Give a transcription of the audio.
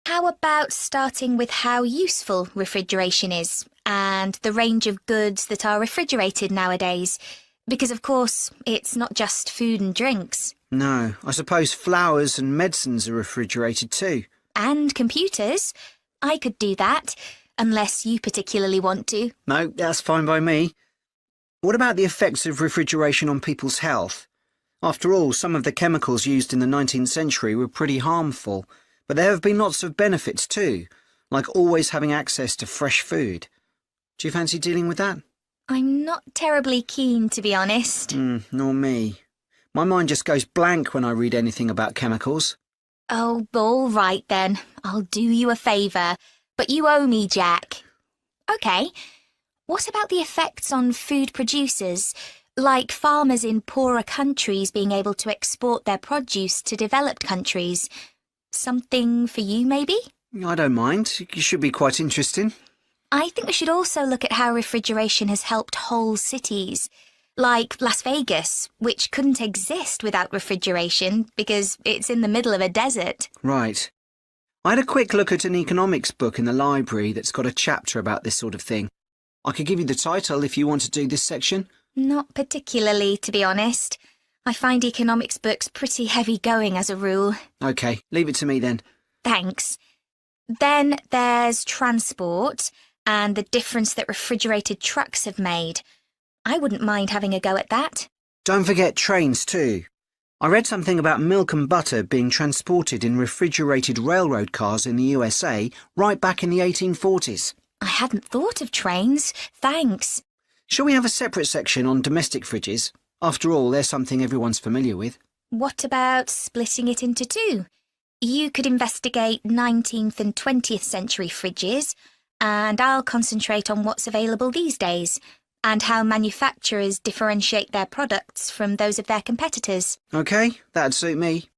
How about starting with how useful refrigeration is and the range of goods that are refrigerated nowadays? Because, of course, it's not just food and drinks. No, I suppose flowers and medicines are refrigerated too. And computers. I could do that, unless you particularly want to. No, that's fine by me. What about the effects of refrigeration on people's health? After all, some of the chemicals used in the 19th century were pretty harmful, but there have been lots of benefits too, like always having access to fresh food. Do you fancy dealing with that? I'm not terribly keen, to be honest. Nor me. My mind just goes blank when I read anything about chemicals. Oh, all right then. I'll do you a favour. But you owe me, Jack. OK. What about the effects on food producers, like farmers in poorer countries being able to export their produce to developed countries? Something for you, maybe? I don't mind. It should be quite interesting. I think we should also look at how refrigeration has helped whole cities, like Las Vegas, which couldn't exist without refrigeration because it's in the middle of a desert. Right. I had a quick look at an economics book in the library that's got a chapter about this sort of thing. I could give you the title if you want to do this section. Not particularly, to be honest. I find economics books pretty heavy-going as a rule. OK, leave it to me then. Thanks. Then there's transport and the difference that refrigerated trucks have made. I wouldn't mind having a go at that. Don't forget trains too. I read something about milk and butter being transported in refrigerated railroad cars in the USA right back in the 1840s. I hadn't thought of trains. Thanks. Shall we have a separate section on domestic fridges? After all, they're something everyone's familiar with. What about splitting it into two? You could investigate 19th and 20th century fridges, and I'll concentrate on what's available these days, and how manufacturers differentiate their products from those of their competitors. OK, that'd suit me.